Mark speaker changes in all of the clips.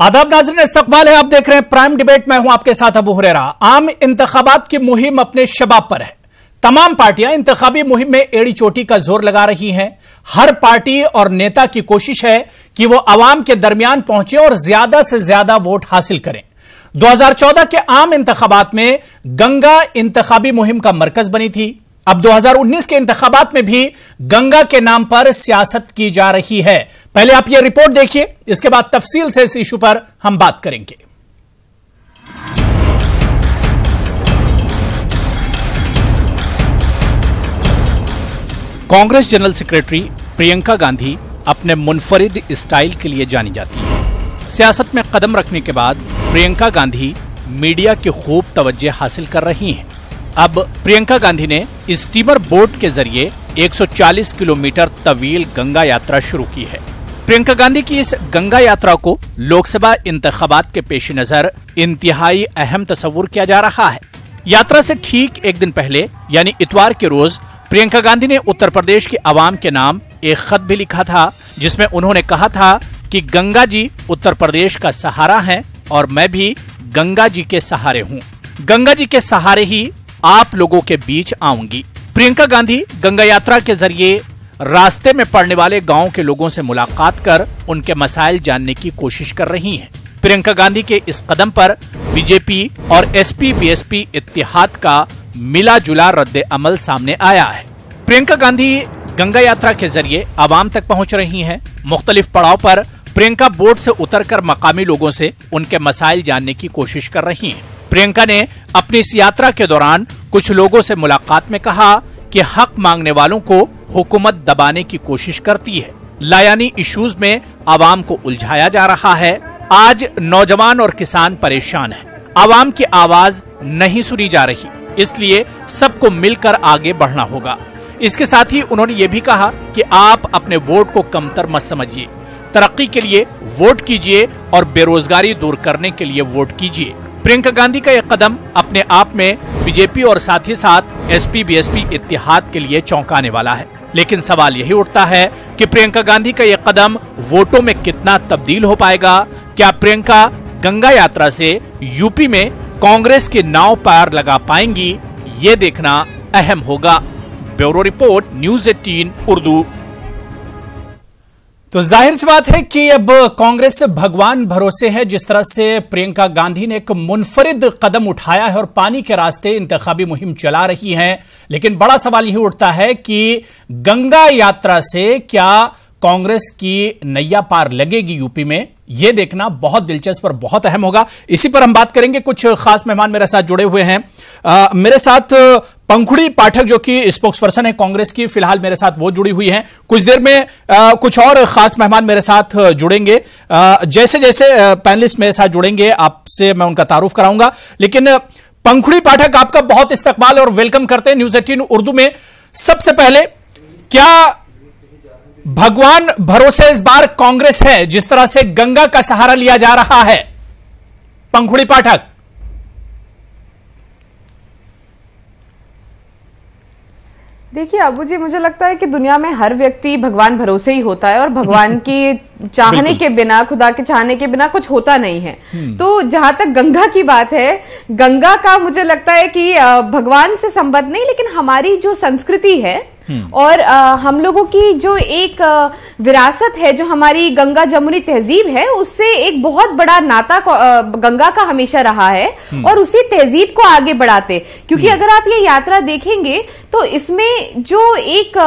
Speaker 1: आदाब नाज़रीन, इस्तकबाल है। आप देख रहे हैं प्राइम डिबेट। मैं हूं आपके साथ अबू हुरैरा। आम इंतखाबात की मुहिम अपने शबाब पर है। तमाम पार्टियां इंतखाबी मुहिम में एड़ी चोटी का जोर लगा रही हैं। हर पार्टी और नेता की कोशिश है कि वो अवाम के दरमियान पहुंचे और ज्यादा से ज्यादा वोट हासिल करें। 2014 के आम इंतखाबात में गंगा इंतखाबी मुहिम का मरकज बनी थी। अब 2019 के इंतखाबात में भी गंगा के नाम पर सियासत की जा रही है। पहले आप यह रिपोर्ट देखिए, इसके बाद तफसील से इस इशू पर हम बात करेंगे। कांग्रेस जनरल सेक्रेटरी प्रियंका गांधी अपने मुनफरिद स्टाइल के लिए जानी जाती है। सियासत में कदम रखने के बाद प्रियंका गांधी मीडिया की खूब तवज्जो हासिल कर रही हैं। अब प्रियंका गांधी ने स्टीमर बोट के जरिए 140 किलोमीटर तवील गंगा यात्रा शुरू की है। प्रियंका गांधी की इस गंगा यात्रा को लोकसभा इंतखाबात के पेश नजर इंतहाई अहम तस्वुर किया जा रहा है। यात्रा से ठीक एक दिन पहले यानी इतवार के रोज प्रियंका गांधी ने उत्तर प्रदेश की आवाम के नाम एक खत भी लिखा था, जिसमें उन्होंने कहा था कि गंगा जी उत्तर प्रदेश का सहारा हैं और मैं भी गंगा जी के सहारे हूँ। गंगा जी के सहारे ही आप लोगों के बीच आऊंगी। प्रियंका गांधी गंगा यात्रा के जरिए रास्ते में पड़ने वाले गांव के लोगों से मुलाकात कर उनके मसाइल जानने की कोशिश कर रही हैं। प्रियंका गांधी के इस कदम पर बीजेपी और एसपी-बीएसपी इत्तेहाद का मिला जुला रद्द अमल सामने आया है। प्रियंका गांधी गंगा यात्रा के जरिए आवाम तक पहुंच रही हैं। मुख्तलिफ पड़ाव पर प्रियंका बोट से उतरकर मकामी लोगों से उनके मसाइल जानने की कोशिश कर रही हैं। प्रियंका ने अपनी इस यात्रा के दौरान कुछ लोगों से मुलाकात में कहा कि हक मांगने वालों को हुकूमत दबाने की कोशिश करती है। लायानी इश्यूज में आवाम को उलझाया जा रहा है। आज नौजवान और किसान परेशान हैं। आवाम की आवाज नहीं सुनी जा रही, इसलिए सबको मिलकर आगे बढ़ना होगा। इसके साथ ही उन्होंने ये भी कहा कि आप अपने वोट को कमतर मत समझिए, तरक्की के लिए वोट कीजिए और बेरोजगारी दूर करने के लिए वोट कीजिए। प्रियंका गांधी का यह कदम अपने आप में बीजेपी और साथ ही साथ एसपी-बीएसपी इत्तेहाद के लिए चौंकाने वाला है। लेकिन सवाल यही उठता है कि प्रियंका गांधी का यह कदम वोटों में कितना तब्दील हो पाएगा। क्या प्रियंका गंगा यात्रा से यूपी में कांग्रेस के नाव पार लगा पाएंगी, ये देखना अहम होगा। Bureau report, news 18 Urdu. तो जाहिर सी बात है कि अब कांग्रेस से भगवान भरोसे है। जिस तरह से प्रियंका गांधी ने एक मुनफरिद कदम उठाया है और पानी के रास्ते इंतखाबी मुहिम चला रही हैं, लेकिन बड़ा सवाल यही उठता है कि गंगा यात्रा से क्या कांग्रेस की नैया पार लगेगी यूपी में, यह देखना बहुत दिलचस्प और बहुत अहम होगा। इसी पर हम बात करेंगे। कुछ खास मेहमान मेरे साथ जुड़े हुए हैं। मेरे साथ पंखुड़ी पाठक जो कि स्पोक्स पर्सन है कांग्रेस की, फिलहाल मेरे साथ वो जुड़ी हुई हैं। कुछ देर में कुछ और खास मेहमान मेरे साथ जुड़ेंगे। जैसे जैसे पैनलिस्ट मेरे साथ जुड़ेंगे आपसे मैं उनका तारुफ कराऊंगा। लेकिन पंखुड़ी पाठक, आपका बहुत इस्तकबाल और वेलकम करते हैं न्यूज़ 18 उर्दू में। सबसे पहले, क्या भगवान भरोसे इस बार कांग्रेस है जिस तरह से गंगा का सहारा लिया जा रहा है? पंखुड़ी पाठक।
Speaker 2: देखिए अबू जी, मुझे लगता है कि दुनिया में हर व्यक्ति भगवान भरोसे ही होता है और भगवान की चाहने के बिना, खुदा के चाहने के बिना कुछ होता नहीं है। तो जहां तक गंगा की बात है, गंगा का मुझे लगता है कि भगवान से संबंध नहीं, लेकिन हमारी जो संस्कृति है और हम लोगों की जो एक विरासत है, जो हमारी गंगा जमुनी तहजीब है, उससे एक बहुत बड़ा नाता गंगा का हमेशा रहा है और उसी तहजीब को आगे बढ़ाते। क्योंकि अगर आप ये यात्रा देखेंगे तो इसमें जो एक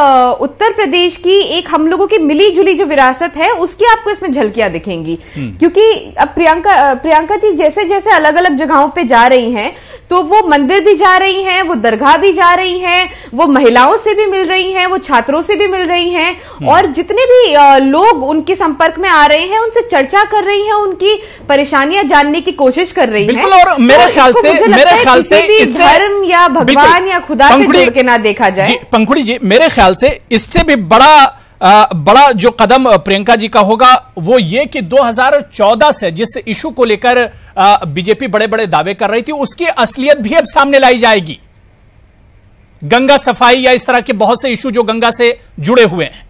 Speaker 2: उत्तर प्रदेश की एक हम लोगों की मिली जुली जो विरासत है, उसकी आपको इसमें झलकियां दिखेंगी। क्योंकि अब प्रियंका जी जैसे जैसे अलग अलग जगहों पे जा रही हैं, तो वो मंदिर भी जा रही हैं, वो दरगाह भी जा रही हैं, वो महिलाओं से भी मिल रही हैं, वो छात्रों से भी मिल रही हैं और जितने भी लोग उनके संपर्क में आ रहे हैं उनसे चर्चा कर रही हैं, उनकी परेशानियां जानने की कोशिश कर रही हैं।
Speaker 1: और मेरे ख्याल से
Speaker 2: धर्म या भगवान या खुदा से जोड़ के ना देखा जाए।
Speaker 1: पंखुड़ी जी, मेरे ख्याल से इससे भी बड़ा जो कदम प्रियंका जी का होगा वो ये कि 2014 से जिस इशू को लेकर बीजेपी बड़े बड़े दावे कर रही थी, उसकी असलियत भी अब सामने लाई जाएगी। गंगा सफाई या इस तरह के बहुत से इशू जो गंगा से जुड़े हुए हैं।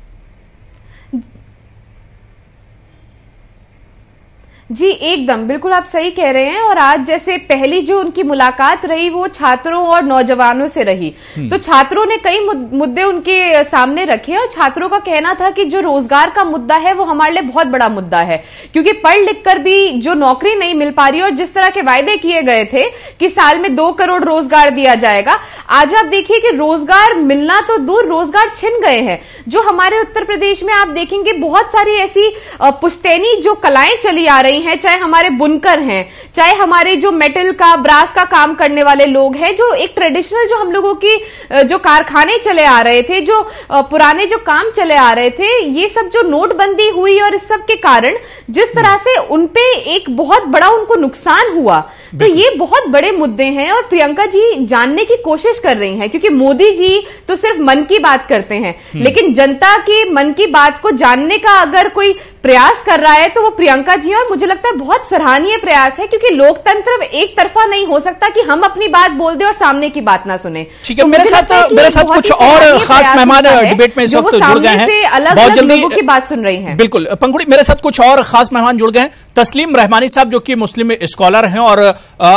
Speaker 2: जी एकदम, बिल्कुल आप सही कह रहे हैं। और आज जैसे पहली जो उनकी मुलाकात रही वो छात्रों और नौजवानों से रही, तो छात्रों ने कई मुद्दे उनके सामने रखे और छात्रों का कहना था कि जो रोजगार का मुद्दा है वो हमारे लिए बहुत बड़ा मुद्दा है, क्योंकि पढ़ लिख कर भी जो नौकरी नहीं मिल पा रही और जिस तरह के वायदे किए गए थे कि साल में 2 करोड़ रोजगार दिया जाएगा, आज आप देखिए कि रोजगार मिलना तो दूर, रोजगार छिन गए हैं। जो हमारे उत्तर प्रदेश में आप देखेंगे बहुत सारी ऐसी पुश्तैनी जो कलाएं चली आ रही हैं, चाहे हमारे बुनकर हैं, चाहे हमारे जो मेटल का, ब्रास का काम करने वाले लोग हैं, जो एक ट्रेडिशनल जो हम लोगों की जो कारखाने चले आ रहे थे, जो पुराने जो काम चले आ रहे थे, ये सब जो नोटबंदी हुई और इस सब के कारण जिस तरह से उनपे एक बहुत बड़ा उनको नुकसान हुआ, तो ये बहुत बड़े मुद्दे हैं। और प्रियंका जी जानने की कोशिश कर रही हैं, क्योंकि मोदी जी तो सिर्फ मन की बात करते हैं, लेकिन जनता के मन की बात को जानने का अगर कोई प्रयास कर रहा है तो वो प्रियंका जी, और मुझे लगता है बहुत सराहनीय प्रयास है, क्योंकि लोकतंत्र एक तरफा नहीं हो सकता कि हम अपनी बात बोल दे और सामने की बात ना सुने।
Speaker 1: ठीक है, मेरे साथ कुछ और खास मेहमान डिबेट में इस वक्त जुड़ गए हैं, बहुत जल्दी
Speaker 2: लोगों की बात सुन रही हैं।
Speaker 1: बिल्कुल पंखुड़ी, मेरे साथ कुछ और खास मेहमान जुड़ गए हैं। तस्लीम रहमानी साहब जो कि मुस्लिम स्कॉलर हैं और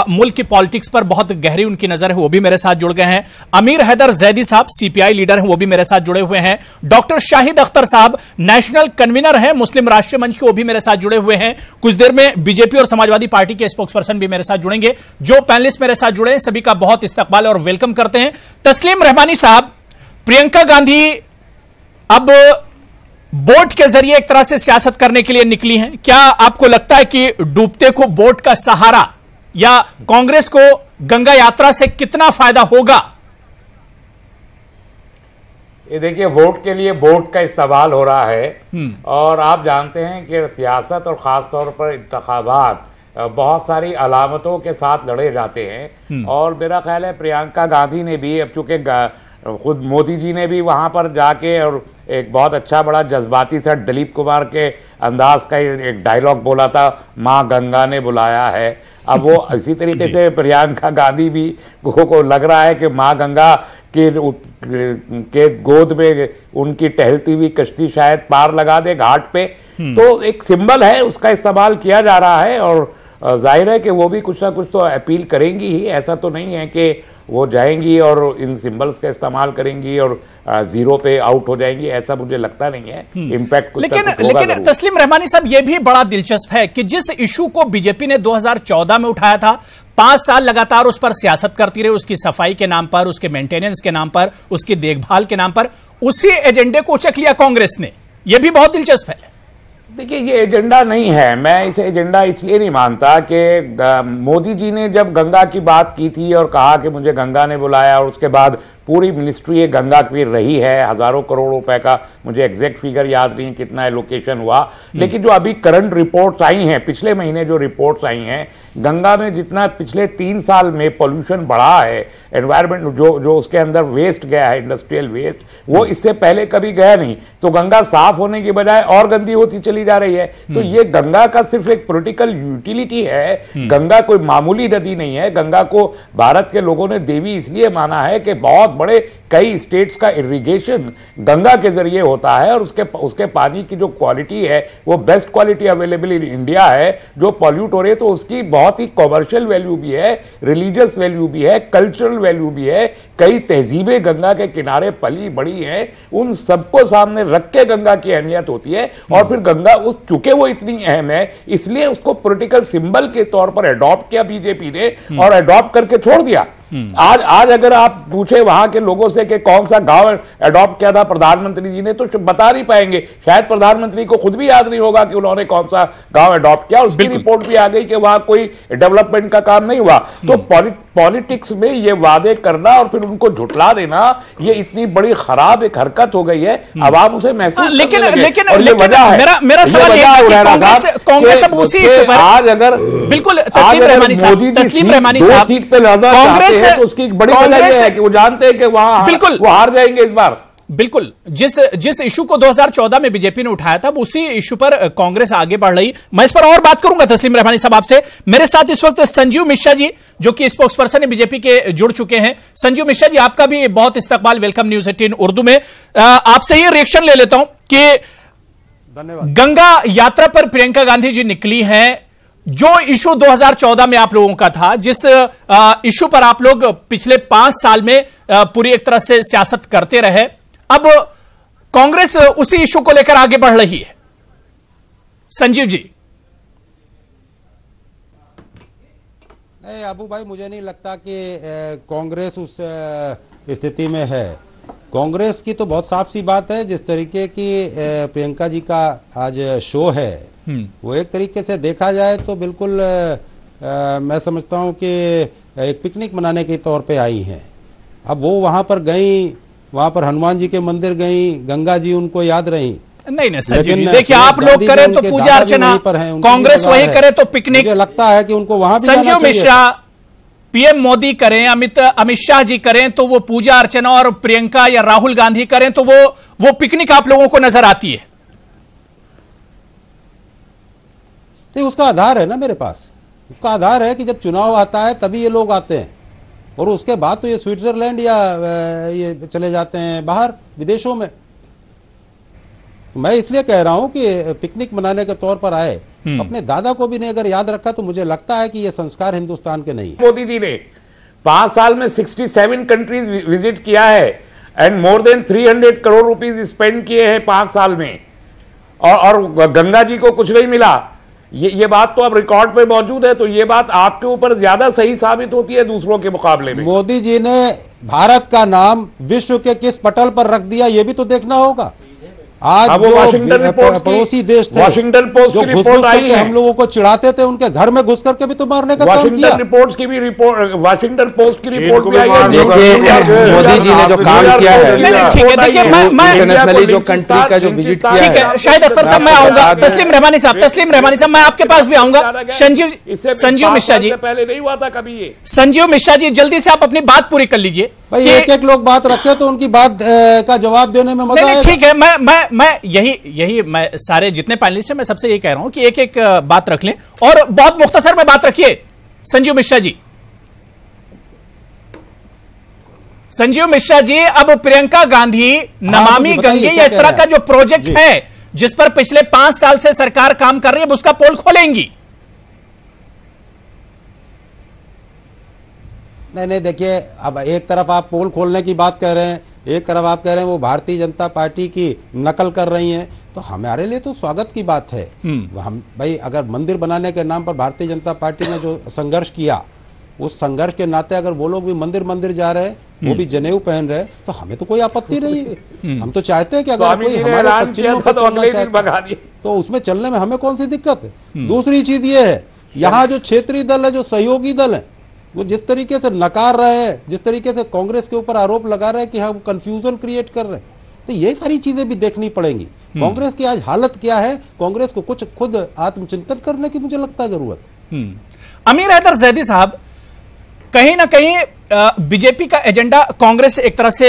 Speaker 1: मुल्क की पॉलिटिक्स पर बहुत गहरी उनकी नजर है, वो भी मेरे साथ जुड़ गए हैं। अमीर हैदर जैदी साहब सीपीआई लीडर हैं, वो भी मेरे साथ जुड़े हुए हैं। डॉक्टर शाहिद अख्तर साहब नेशनल कन्वीनर हैं मुस्लिम राष्ट्रीय मंच के, वो भी मेरे साथ जुड़े हुए हैं। कुछ देर में बीजेपी और समाजवादी पार्टी के स्पोक्स पर्सन भी मेरे साथ जुड़ेंगे। जो पैनलिस्ट मेरे साथ जुड़े हैं सभी का बहुत इस्तकबाल और वेलकम करते हैं। तस्लीम रहमानी साहब, प्रियंका गांधी अब बोट के जरिए एक तरह से सियासत करने के लिए निकली हैं, क्या आपको लगता है कि डूबते को बोट का सहारा या कांग्रेस को गंगा यात्रा से कितना फायदा होगा?
Speaker 3: ये देखिए, वोट के लिए बोट का इस्तेमाल हो रहा है और आप जानते हैं कि सियासत और खास तौर पर इंतखाबात बहुत सारी अलामतों के साथ लड़े जाते हैं। और मेरा ख्याल है प्रियंका गांधी ने भी, अब चूंकि खुद मोदी जी ने भी वहां पर जाके और एक बहुत अच्छा बड़ा जज्बाती सा दिलीप कुमार के अंदाज का एक डायलॉग बोला था, माँ गंगा ने बुलाया है। अब वो इसी तरीके से प्रियंका गांधी भी को लग रहा है कि माँ गंगा के गोद में उनकी टहलती हुई कश्ती शायद पार लगा दे घाट पे। तो एक सिंबल है, उसका इस्तेमाल किया जा रहा है और जाहिर है कि वो भी कुछ ना कुछ तो अपील करेंगी ही। ऐसा तो नहीं है कि वो जाएंगी और इन सिंबल्स का इस्तेमाल करेंगी और जीरो पे आउट हो जाएंगी, ऐसा मुझे लगता नहीं है। इम्पैक्ट
Speaker 1: लेकिन तस्लीम रहमानी साहब, ये भी बड़ा दिलचस्प है कि जिस इशू को बीजेपी ने 2014 में उठाया था, 5 साल लगातार उस पर सियासत करती रही, उसकी सफाई के नाम पर, उसके मेंटेनेंस के नाम पर, उसकी देखभाल के नाम पर, उसी एजेंडे को उचक लिया कांग्रेस ने। यह भी बहुत दिलचस्प है।
Speaker 3: देखिए, ये एजेंडा नहीं है, मैं इसे एजेंडा इसलिए नहीं मानता कि मोदी जी ने जब गंगा की बात की थी और कहा कि मुझे गंगा ने बुलाया, और उसके बाद पूरी मिनिस्ट्री गंगा की रही है, हजारों करोड़ रुपए का, मुझे एग्जैक्ट फिगर याद नहीं कितना एलोकेशन हुआ, लेकिन जो अभी करंट रिपोर्ट्स आई हैं, पिछले महीने जो रिपोर्ट्स आई हैं, गंगा में जितना पिछले 3 साल में पोल्यूशन बढ़ा है, एनवायरमेंट जो उसके अंदर वेस्ट गया है, इंडस्ट्रियल वेस्ट, वो इससे पहले कभी गया नहीं। तो गंगा साफ होने की बजाय और गंदी होती चली जा रही है। तो ये गंगा का सिर्फ एक पॉलिटिकल यूटिलिटी है, गंगा कोई मामूली नदी नहीं है। गंगा को भारत के लोगों ने देवी इसलिए माना है कि बहुत बड़े कई स्टेट्स का इरिगेशन गंगा के जरिए होता है और उसके पानी की जो क्वालिटी है वो best quality available in India है। जो पॉल्यूट हो रहे तो उसकी बहुत ही कॉमर्शियल वैल्यू भी है, रिलीजियस वैल्यू भी है, कल्चरल वैल्यू भी है। कई तहजीबें गंगा के किनारे पली बड़ी हैं, उन सबको सामने रख के गंगा की अहमियत होती है। और फिर गंगा चूंकि वो इतनी अहम है इसलिए उसको पॉलिटिकल सिंबल के तौर पर अडॉप्ट किया बीजेपी ने और अडॉप्ट करके छोड़ दिया। आज अगर आप पूछे वहां के लोगों से कि कौन सा गांव अडॉप्ट किया था प्रधानमंत्री जी ने, तो बता नहीं पाएंगे। शायद प्रधानमंत्री को खुद भी याद नहीं होगा कि उन्होंने कौन सा गांव अडॉप्ट किया। उसकी रिपोर्ट भी आ गई कि वहां कोई डेवलपमेंट का काम नहीं हुआ। तो पॉलिटिक्स में ये वादे करना और फिर उनको झुटला देना, ये इतनी बड़ी खराब एक हरकत हो गई है। अब आप उसे महसूस
Speaker 1: लेकिन मेरा सवाल ये है कि कांग्रेस अब उसी इशू पर आज अगर बिल्कुल तस्लीम रहमानी साहब
Speaker 3: सीट पे लड़ना चाहते हैं तो उसकी बड़ी वजह यह है कि वो जानते हैं कि वहां बिल्कुल वो हार जाएंगे इस बार।
Speaker 1: बिल्कुल, जिस इशू को 2014 में बीजेपी ने उठाया था उसी इशू पर कांग्रेस आगे बढ़ रही। मैं इस पर और बात करूंगा तस्लीम रहमानी साहब आपसे। मेरे साथ इस वक्त संजीव मिश्रा जी जो कि स्पोक्स पर्सन है बीजेपी के जुड़ चुके हैं। संजीव मिश्रा जी, आपका भी बहुत इस्तकबाल, वेलकम न्यूज़ 18 उर्दू में। आपसे ये रिएक्शन ले लेता हूं कि गंगा यात्रा पर प्रियंका गांधी जी निकली हैं, जो इशू 2014 में आप लोगों का था, जिस इशू पर आप लोग पिछले 5 साल में पूरी एक तरह से सियासत करते रहे, अब कांग्रेस उसी इशू को लेकर आगे बढ़ रही है। संजीव जी।
Speaker 4: नहीं अबू भाई, मुझे नहीं लगता कि कांग्रेस उस स्थिति में है। कांग्रेस की तो बहुत साफ सी बात है, जिस तरीके की प्रियंका जी का आज शो है, वो एक तरीके से देखा जाए तो बिल्कुल मैं समझता हूं कि एक पिकनिक मनाने के तौर पे आई हैं। अब वो वहां पर गई, वहां पर हनुमान जी के मंदिर गई, गंगा जी उनको याद रही।
Speaker 1: नहीं संजीव जी, देखिए आप लोग करें तो पूजा अर्चना, कांग्रेस वही करे तो पिकनिक।
Speaker 4: मुझे लगता है कि उनको वहां भी
Speaker 1: संजीव मिश्रा, पीएम मोदी करें, अमित शाह जी करें तो वो पूजा अर्चना, और प्रियंका या राहुल गांधी करें तो वो पिकनिक आप लोगों को नजर आती है।
Speaker 4: तो उसका आधार है ना मेरे पास, उसका आधार है कि जब चुनाव आता है तभी ये लोग आते हैं, और उसके बाद तो ये स्विट्जरलैंड या ये चले जाते हैं बाहर विदेशों में। मैं इसलिए कह रहा हूं कि पिकनिक मनाने के तौर पर आए, अपने दादा को भी नहीं अगर याद रखा तो मुझे लगता है कि ये संस्कार हिंदुस्तान के नहीं है।
Speaker 3: मोदी जी ने 5 साल में 67 कंट्रीज विजिट किया है and more than 300 crore rupees spend किए हैं 5 साल में, और गंगा जी को कुछ नहीं मिला। ये बात तो अब रिकॉर्ड पे मौजूद है, तो ये बात आपके ऊपर ज्यादा सही साबित होती है दूसरों के मुकाबले में।
Speaker 4: मोदी जी ने भारत का नाम विश्व के किस पटल पर रख दिया, ये भी तो देखना होगा। आज
Speaker 3: वो वाशिंगटन रिपोर्ट
Speaker 4: पड़ोसी देश थे,
Speaker 3: वाशिंगटन पोस्ट की रिपोर्ट आई है,
Speaker 4: हम लोगों को चिढ़ाते थे, उनके घर में घुस करके भी तो मारने का काम किया।
Speaker 3: वाशिंगटन रिपोर्ट की भी रिपोर्ट, वाशिंगटन पोस्ट की रिपोर्ट भी आई है।
Speaker 5: मोदी जी ने जो काम किया है,
Speaker 1: ठीक है, देखिए मैं
Speaker 5: इंटरनेशनली जो कंट्री का जो विजिट किया है,
Speaker 1: ठीक है, शाहिद अख्तर साहब मैं आऊंगा, तस्लीम रहमानी साहब मैं आपके पास भी आऊंगा। संजीव मिश्रा जी,
Speaker 3: पहले नहीं हुआ था कभी ये।
Speaker 1: संजीव मिश्रा जी, जल्दी से आप अपनी बात पूरी कर लीजिए।
Speaker 4: भाई एक लोग बात रखे तो उनकी बात का जवाब देने में मजा आएगा।
Speaker 1: ठीक है, मैं यही मैं सारे जितने पैनलिस्ट हैं मैं सबसे यही कह रहा हूं कि एक बात रख लें, और बहुत मुख्तसर में बात रखिए। संजीव मिश्रा जी, अब प्रियंका गांधी नमामि गंगे या इस तरह का जो प्रोजेक्ट है जिस पर पिछले 5 साल से सरकार काम कर रही है, उसका पोल खोलेंगी?
Speaker 4: नहीं देखिए, अब एक तरफ आप पोल खोलने की बात कह रहे हैं, एक तरफ आप कह रहे हैं वो भारतीय जनता पार्टी की नकल कर रही हैं, तो हमारे लिए तो स्वागत की बात है। हम भाई अगर मंदिर बनाने के नाम पर भारतीय जनता पार्टी ने जो संघर्ष किया, उस संघर्ष के नाते अगर वो लोग भी मंदिर जा रहे हैं, वो भी जनेऊ पहन रहे, तो हमें तो कोई आपत्ति नहीं है। हम तो चाहते हैं कि अगर कोई हमारे पश्चिम पर चलना चाहता है तो उसमें चलने में हमें कौन सी दिक्कत है। दूसरी चीज ये है, यहाँ जो क्षेत्रीय दल है, जो सहयोगी दल है, वो जिस तरीके से नकार रहे हैं, जिस तरीके से कांग्रेस के ऊपर आरोप लगा रहे हैं कि हम कंफ्यूजन क्रिएट कर रहे हैं, तो ये सारी चीजें भी देखनी पड़ेंगी। कांग्रेस की आज हालत क्या है, कांग्रेस को कुछ खुद आत्मचिंतन करने की मुझे लगता है जरूरत।
Speaker 1: अमीर हैदर जैदी साहब, कहीं ना कहीं बीजेपी का एजेंडा कांग्रेस एक तरह से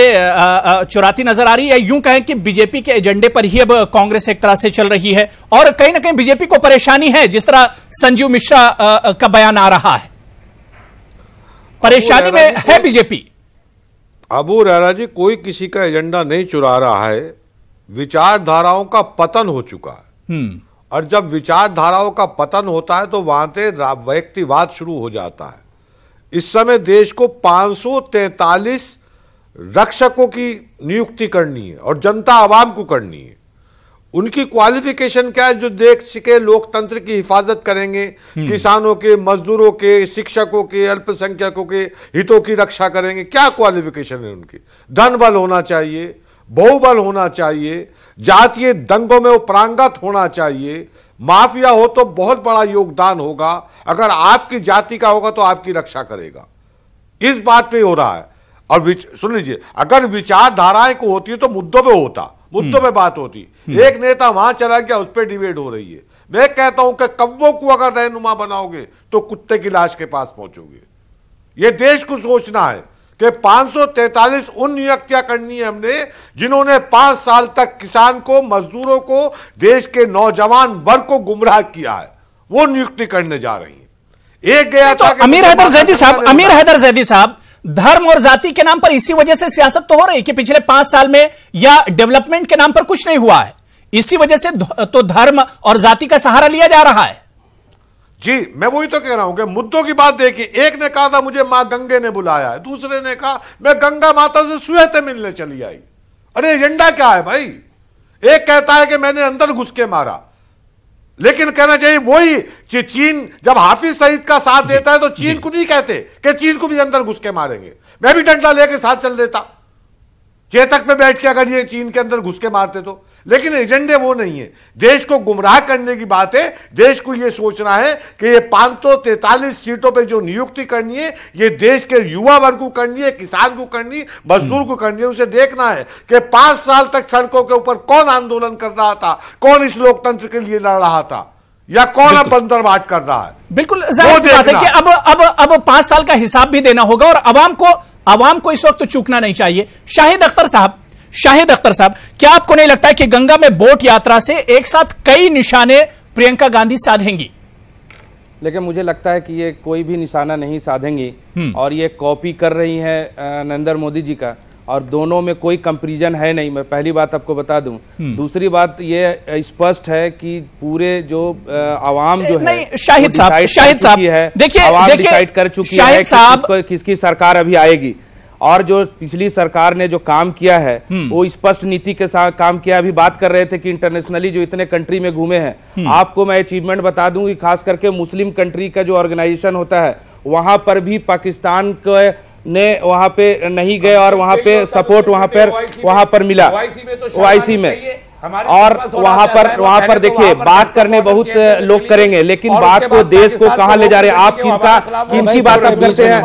Speaker 1: चुराती नजर आ रही है, यूं कहें कि बीजेपी के एजेंडे पर ही अब कांग्रेस एक तरह से चल रही है, और कहीं ना कहीं बीजेपी को परेशानी है, जिस तरह संजीव मिश्रा का बयान आ रहा है, परेशानी में है बीजेपी।
Speaker 6: अबू रहरा जी, कोई किसी का एजेंडा नहीं चुरा रहा है, विचारधाराओं का पतन हो चुका है, और जब विचारधाराओं का पतन होता है तो वहां से व्यक्तिवाद शुरू हो जाता है। इस समय देश को 543 रक्षकों की नियुक्ति करनी है और जनता आवाम को करनी है। उनकी क्वालिफिकेशन क्या है? जो देश के लोकतंत्र की हिफाजत करेंगे, किसानों के, मजदूरों के, शिक्षकों के, अल्पसंख्यकों के हितों की रक्षा करेंगे। क्या क्वालिफिकेशन है उनकी? धन बल होना चाहिए, बहुबल होना चाहिए, जातीय दंगों में वो प्रांगत होना चाहिए, माफिया हो तो बहुत बड़ा योगदान होगा, अगर आपकी जाति का होगा तो आपकी रक्षा करेगा। इस बात पे हो रहा है। और सुन लीजिए, अगर विचारधाराएं को होती है तो मुद्दों पे होता, मुद्दों पे बात होती। एक नेता वहां चला गया, उस पर डिबेट हो रही है। मैं कहता हूं कि कौवों को अगर रहनुमा बनाओगे तो कुत्ते की लाश के पास पहुंचोगे। यह देश को सोचना है कि 543 उन नियुक्तियां करनी है हमने जिन्होंने 5 साल तक किसान को, मजदूरों को, देश के नौजवान वर्ग को गुमराह किया है, वो नियुक्ति करने जा रही है। एक गया
Speaker 1: तो अमीर हैदर जैदी साहब, धर्म और जाति के नाम पर इसी वजह से सियासत तो हो रही कि पिछले 5 साल में, या डेवलपमेंट के नाम पर कुछ नहीं हुआ है, इसी वजह से तो धर्म और जाति का सहारा लिया जा रहा है।
Speaker 6: जी मैं वही तो कह रहा हूं कि मुद्दों की बात देखिए, एक ने कहा था मुझे मां गंगे ने बुलाया है, दूसरे ने कहा मैं गंगा माता से सुहते मिलने चली आई। अरे एजेंडा क्या है भाई? एक कहता है कि मैंने अंदर घुस के मारा, लेकिन कहना चाहिए वही चीन जब हाफिज सईद का साथ देता है तो चीन को नहीं कहते कि चीन को भी अंदर घुस के मारेंगे, मैं भी डंडा लेके साथ चल देता चेतक में बैठ के, अगर ये चीन के अंदर घुस के मारते तो। लेकिन एजेंडे वो नहीं है, देश को गुमराह करने की बात है। देश को ये सोचना है कि ये 543 सीटों पे जो नियुक्ति करनी है ये देश के युवा वर्ग को करनी है, किसान को करनी, मजदूर को करनी है। उसे देखना है कि 5 साल तक सड़कों के ऊपर कौन आंदोलन कर रहा था, कौन इस लोकतंत्र के लिए लड़ रहा था, या कौन अब बंदरबाट कर रहा है।
Speaker 1: बिल्कुल जाहिर सी बात है कि अब 5 साल का हिसाब भी देना होगा और अवाम को इस वक्त चूकना नहीं चाहिए। शाहिद अख्तर साहब, क्या आपको नहीं लगता है कि गंगा में बोट यात्रा से एक साथ कई निशाने प्रियंका गांधी साधेंगी?
Speaker 5: लेकिन मुझे लगता है कि ये कोई भी निशाना नहीं साधेंगी और ये कॉपी कर रही हैं नरेंद्र मोदी जी का, और दोनों में कोई कंपैरिजन है नहीं। मैं पहली बात आपको बता दूं। दूसरी बात ये स्पष्ट है कि पूरे जो आवाम जो है
Speaker 1: शाहिद साहब देखिए
Speaker 5: डिसाइड कर चुकी है कि किसकी सरकार अभी आएगी, और जो पिछली सरकार ने जो काम किया है वो स्पष्ट नीति के साथ काम किया। अभी बात कर रहे थे कि इंटरनेशनली जो इतने कंट्री में घूमे हैं, आपको मैं अचीवमेंट बता दूं कि खास करके मुस्लिम कंट्री का जो ऑर्गेनाइजेशन होता है वहां पर भी पाकिस्तान के ने वहां पे नहीं गए और वहां पे सपोर्ट वहां पर मिला ओआईसी में। और वहां पर देखिए बात करने बहुत लोग करेंगे, लेकिन बात को देश को कहां ले जा रहे हैं। आप किनकी बात आप करते हैं?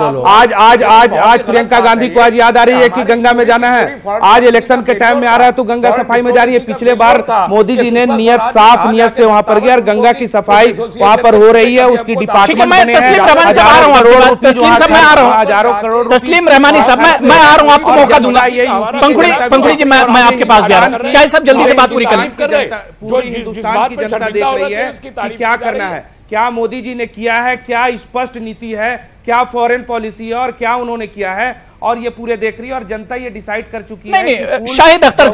Speaker 5: आज प्रियंका गांधी को आज याद आ रही है कि गंगा में जाना है। आज इलेक्शन के टाइम में आ रहा है तो गंगा सफाई में जा रही है। पिछले बार मोदी जी ने साफ नियत से वहां पर गया और गंगा की सफाई वहां पर हो रही है। उसकी डिपार्टमेंट
Speaker 1: हजारों करोड़। तस्लीम रहमानी साहब, मैं आ रहा हूं, आपको मौका दूंगा। पंखुड़ी जी मैं आपके पास भी आ रहा हूं, शायद साहब जल्दी से पूरी
Speaker 5: पूरी हिंदुस्तान की जनता देख रही है कि क्या करना है, क्या मोदी जी ने किया है, क्या स्पष्ट नीति है, क्या फॉरेन पॉलिसी है और क्या उन्होंने किया है, और ये पूरे देख रही है और जनता ये डिसाइड कर चुकी है।
Speaker 1: नहीं, शाहिद अख्तर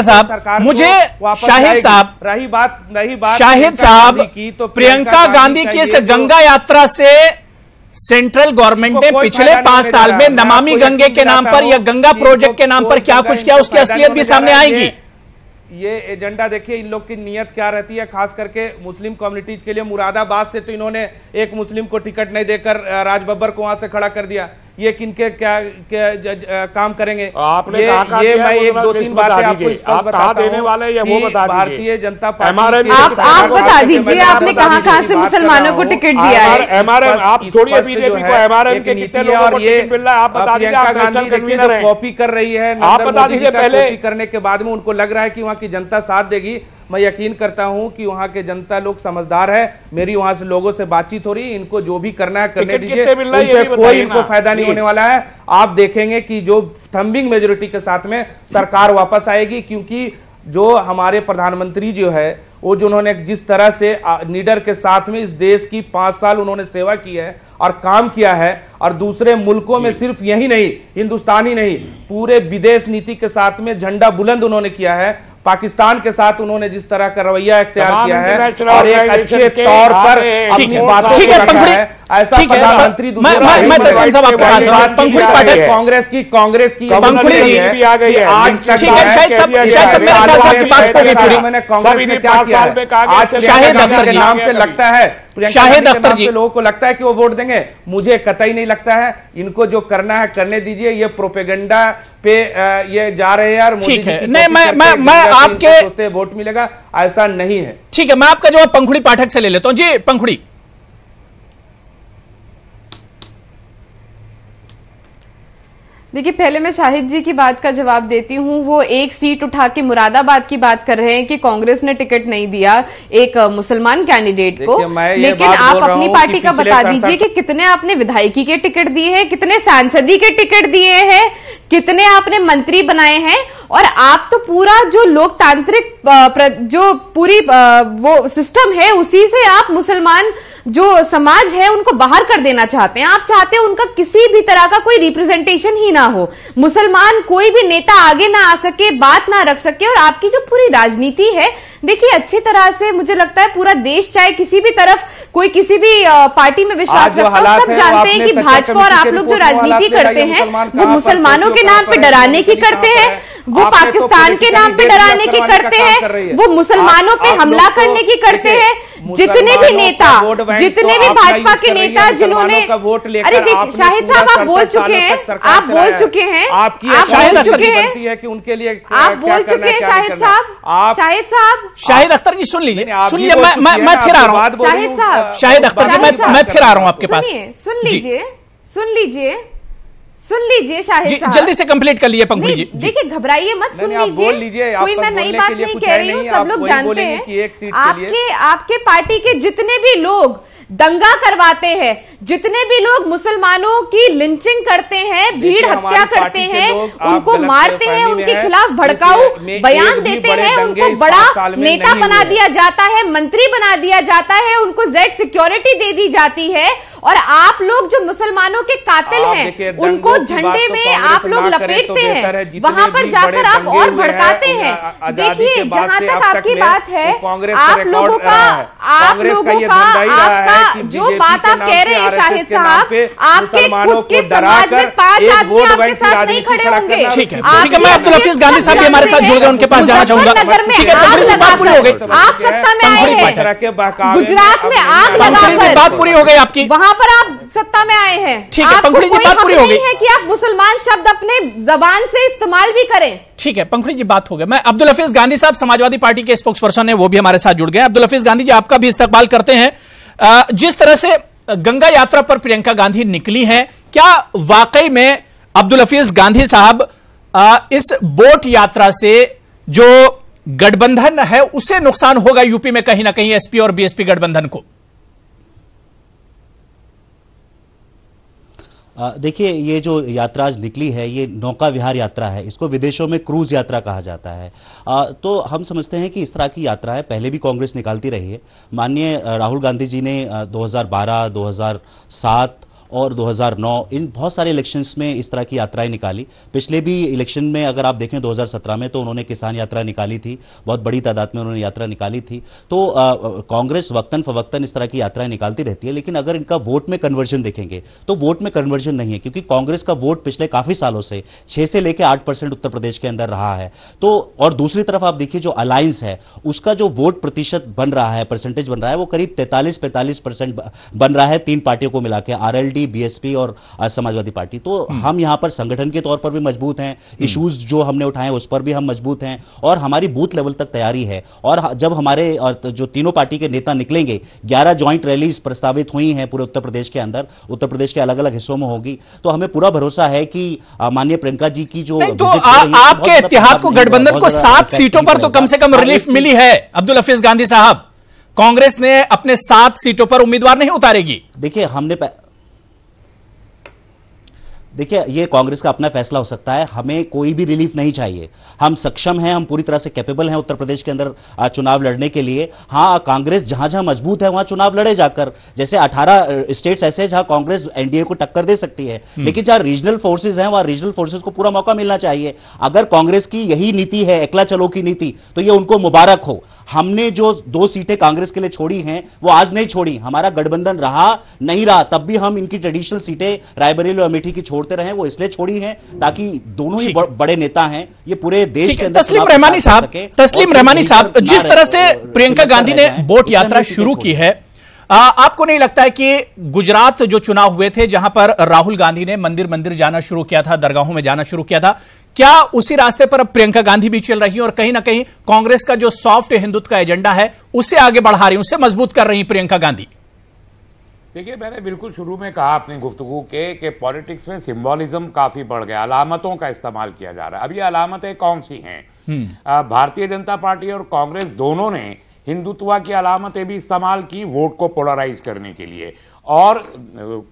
Speaker 1: साहब मुझे शाहिद साहब
Speaker 5: की तो
Speaker 1: प्रियंका गांधी की इस गंगा यात्रा से सेंट्रल गवर्नमेंट ने पिछले 5 साल में नमामि गंगे के नाम पर या गंगा प्रोजेक्ट के नाम पर क्या कुछ किया, उसकी असलियत भी सामने आएगी।
Speaker 5: ये एजेंडा देखिए इन लोग की नीयत क्या रहती है, खास करके मुस्लिम कम्युनिटीज के लिए। मुरादाबाद से तो इन्होंने एक मुस्लिम को टिकट नहीं देकर राज बब्बर को वहां से खड़ा कर दिया। ये किनके क्या काम करेंगे?
Speaker 3: आपने
Speaker 5: ये मैं 1-2-3 बातें आपको स्पष्ट बताता
Speaker 3: देने वाले या वो बता दीजिए।
Speaker 5: भारतीय जनता पार्टी
Speaker 2: आप बता दीजिए आपने कहां से मुसलमानों को टिकट दिया है?
Speaker 3: एमआरएम आप छोड़िए, बीजेपी को एमआरएम के कितने लोगों को टिकट मिल रहा है आप बता दीजिए। आप
Speaker 5: गांधी देखिए जो कॉपी कर रही है,
Speaker 3: आप बता दीजिए। पहले
Speaker 5: कॉपी करने के बाद में उनको लग रहा है कि वहां की जनता साथ देगी। मैं यकीन करता हूं कि वहां के जनता लोग समझदार है। मेरी वहां से लोगों से बातचीत हो रही है, इनको जो भी करना है करने दीजिए, उनसे कोई इनको फायदा नहीं होने वाला है। आप देखेंगे कि जो थंबिंग मेजोरिटी के साथ में सरकार वापस आएगी, क्योंकि जो हमारे प्रधानमंत्री जो है वो जो उन्होंने जिस तरह से लीडर के साथ में इस देश की 5 साल उन्होंने सेवा की है और काम किया है, और दूसरे मुल्कों में सिर्फ यही नहीं, हिंदुस्तान ही नहीं, पूरे विदेश नीति के साथ में झंडा बुलंद उन्होंने किया है। पाकिस्तान के साथ उन्होंने जिस तरह का रवैया इख्तियार किया है और एक अच्छे तौर पर अपनी बातों को रखा है, ऐसा प्रधानमंत्री कांग्रेस की भी आ गई है। आज तक मैंने कांग्रेस में क्या किया है, आज शाहिद अख्तर के नाम पे लगता है, शाहिद अख्तर जी लोगों को लगता है कि वो वोट देंगे। मुझे कतई नहीं लगता है। इनको जो करना है करने दीजिए। ये प्रोपेगेंडा पे ये जा रहे हैं यार।
Speaker 1: ठीक है, नहीं मैं आपके
Speaker 5: वोट मिलेगा, ऐसा नहीं है।
Speaker 1: ठीक है, मैं आपका जवाब पंखुड़ी पाठक से ले लेता हूं। जी पंखुड़ी।
Speaker 2: देखिए, पहले मैं शाहिद जी की बात का जवाब देती हूँ। वो एक सीट उठा के मुरादाबाद की बात कर रहे हैं कि कांग्रेस ने टिकट नहीं दिया एक मुसलमान कैंडिडेट को, लेकिन आप अपनी पार्टी का बता दीजिए कि कितने आपने विधायकी के टिकट दिए हैं, कितने सांसदी के टिकट दिए हैं, कितने आपने मंत्री बनाए हैं। और आप तो पूरा जो लोकतांत्रिक जो पूरी वो सिस्टम है उसी से आप मुसलमान जो समाज है उनको बाहर कर देना चाहते हैं। आप चाहते हैं उनका किसी भी तरह का कोई रिप्रेजेंटेशन ही ना हो, मुसलमान कोई भी नेता आगे ना आ सके, बात ना रख सके। और आपकी जो पूरी राजनीति है देखिए अच्छी तरह से मुझे लगता है पूरा देश, चाहे किसी भी तरफ कोई किसी भी पार्टी में विश्वास रखता है, सब जानते हैं कि भाजपा और आप लोग जो राजनीति करते हैं वो मुसलमानों के नाम पे डराने की करते हैं, वो पाकिस्तान के नाम पे डराने की करते हैं, वो मुसलमानों पे हमला करने की करते हैं। जितने भी नेता, जितने भी भाजपा के नेता जिन्होंने, अरे देखिए शाहिद साहब आप बोल चुके हैं, आप बोल चुके हैं, आप बोल चुके हैं कि उनके लिए आप बोल चुके हैं शाहिद साहब,
Speaker 1: शाहिद अख्तर जी सुन लीजिए, मैं फिर आ रहा हूँ
Speaker 2: शाहिद साहब,
Speaker 1: शाहिद अख्तर जी मैं फिर आ रहा हूँ आपके पास।
Speaker 2: सुन लीजिए शाहिद साहब,
Speaker 1: जल्दी से कंप्लीट कर लीजिए पंखुड़ी जी।
Speaker 2: देखिए घबराइए मत, सुन लीजिए, कोई मैं नई बात नहीं कह रही हूँ, सब लोग जानते हैं आपके पार्टी के जितने भी लोग दंगा करवाते हैं, जितने भी लोग मुसलमानों की लिंचिंग करते हैं, भीड़ हत्या करते हैं, उनको मारते हैं, उनके खिलाफ भड़काऊ बयान देते हैं, उनको बड़ा नेता बना दिया जाता है, मंत्री बना दिया जाता है, उनको जेड सिक्योरिटी दे दी जाती है, और आप लोग जो मुसलमानों के कातिल हैं उनको झंडे में आप लोग लपेटते हैं, वहां पर जाकर आप और भड़काते हैं। देखिए जहां तक आपकी बात है, आप लोगों का आपका जो बात आप कह रहे हैं शाहिद साहब, आपके खुद के समाज में 5 आदमी आपके साथ नहीं खड़े होंगे।
Speaker 1: ठीक है, मैं अब्दुल हफीज गांधी साहब भी हमारे साथ जुड़ गए, उनके पास जाना चाहूंगा। ठीक है, बात पूरी हो गई,
Speaker 2: आप सत्ता में आए हैं, गुजरात में आग लगाकर
Speaker 1: बात पूरी हो गई आपकी,
Speaker 2: वहां पर आप सत्ता में आए हैं।
Speaker 1: ठीक है पंखुड़ी जी, बात पूरी हो गई
Speaker 2: है कि आप मुसलमान शब्द अपने जबान से इस्तेमाल भी करें।
Speaker 1: ठीक है पंखुड़ी जी, बात हो गई। मैं अब्दुल हफीज गांधी साहब समाजवादी पार्टी के स्पोक्स पर्सन है, वो भी हमारे साथ जुड़ गए। अब्दुल हफीज गांधी जी, आपका भी इस्तकबाल करते हैं। जिस तरह से गंगा यात्रा पर प्रियंका गांधी निकली हैं, क्या वाकई में अब्दुल हफीज गांधी साहब इस बोट यात्रा से जो गठबंधन है उसे नुकसान होगा यूपी में कहीं ना कहीं, एसपी और बीएसपी गठबंधन को?
Speaker 7: देखिए ये जो यात्रा आज निकली है ये नौका विहार यात्रा है, इसको विदेशों में क्रूज यात्रा कहा जाता है। तो हम समझते हैं कि इस तरह की यात्राएं पहले भी कांग्रेस निकालती रही है। माननीय राहुल गांधी जी ने 2012, 2007 और 2009 इन बहुत सारे इलेक्शंस में इस तरह की यात्राएं निकाली। पिछले भी इलेक्शन में अगर आप देखें 2017 में तो उन्होंने किसान यात्रा निकाली थी, बहुत बड़ी तादाद में उन्होंने यात्रा निकाली थी। तो कांग्रेस वक्तन फवक्तन इस तरह की यात्राएं निकालती रहती है, लेकिन अगर इनका वोट में कन्वर्जन देखेंगे तो वोट में कन्वर्जन नहीं है, क्योंकि कांग्रेस का वोट पिछले काफी सालों से 6 से लेकर 8% उत्तर प्रदेश के अंदर रहा है। तो और दूसरी तरफ आप देखिए जो अलायंस है उसका जो वोट प्रतिशत बन रहा है, परसेंटेज बन रहा है, वो करीब 43-45% बन रहा है 3 पार्टियों को मिला के, आरएलडी, बीएसपी और समाजवादी पार्टी। तो हम यहां पर संगठन के तौर पर भी मजबूत हैं, इश्यूज जो हमने उठाए उस पर भी हम मजबूत हैं, और हमारी बूथ लेवल तक तैयारी है। और जब हमारे जो तीनों पार्टी के नेता निकलेंगे, 11 ज्वाइंट रैलीज प्रस्तावित हुई हैं पूरे उत्तर प्रदेश के अंदर, उत्तर प्रदेश के अलग अलग हिस्सों में होगी, तो हमें पूरा भरोसा है कि माननीय प्रियंका जी की जो
Speaker 1: तो आपके इत्तेहाद को, गठबंधन को 7 सीटों पर तो कम से कम रिलीफ मिली है अब्दुल हफीज गांधी साहब। कांग्रेस ने अपने 7 सीटों पर उम्मीदवार नहीं उतारेगी।
Speaker 7: देखिए ये कांग्रेस का अपना फैसला हो सकता है, हमें कोई भी रिलीफ नहीं चाहिए। हम सक्षम हैं, हम पूरी तरह से कैपेबल हैं उत्तर प्रदेश के अंदर चुनाव लड़ने के लिए। हां, कांग्रेस जहां जहां मजबूत है वहां चुनाव लड़े जाकर, जैसे 18 स्टेट्स ऐसे हैं जहां कांग्रेस एनडीए को टक्कर दे सकती है, लेकिन जहां रीजनल फोर्सेज हैं वहां रीजनल फोर्सेज को पूरा मौका मिलना चाहिए। अगर कांग्रेस की यही नीति है, एकला चलो की नीति, तो ये उनको मुबारक हो। हमने जो 2 सीटें कांग्रेस के लिए छोड़ी हैं वो आज नहीं छोड़ी, हमारा गठबंधन रहा नहीं रहा तब भी हम इनकी ट्रेडिशनल सीटें रायबरेली और अमेठी की छोड़ते रहे, वो इसलिए छोड़ी हैं ताकि दोनों ही बड़े नेता हैं, ये पूरे देश के अंदर।
Speaker 1: तस्लीम रहमानी साहब, जिस तरह से प्रियंका गांधी ने बोट यात्रा शुरू की है, आपको नहीं लगता है कि गुजरात जो चुनाव हुए थे जहां पर राहुल गांधी ने मंदिर मंदिर जाना शुरू किया था, दरगाहों में जाना शुरू किया था, क्या उसी रास्ते पर अब प्रियंका गांधी भी चल रही है और कहीं ना कहीं कांग्रेस का जो सॉफ्ट हिंदुत्व का एजेंडा है उसे आगे बढ़ा रही, उसे मजबूत कर रही प्रियंका गांधी?
Speaker 3: देखिए, मैंने बिल्कुल शुरू में कहा अपनी गुफ्तगू के पॉलिटिक्स में सिंबॉलिज्म काफी बढ़ गया, अलामतों का इस्तेमाल किया जा रहा है। अब ये अलामतें कौन सी हैं? भारतीय जनता पार्टी और कांग्रेस दोनों ने हिंदुत्व की अलामतें भी इस्तेमाल की वोट को पोलराइज करने के लिए, और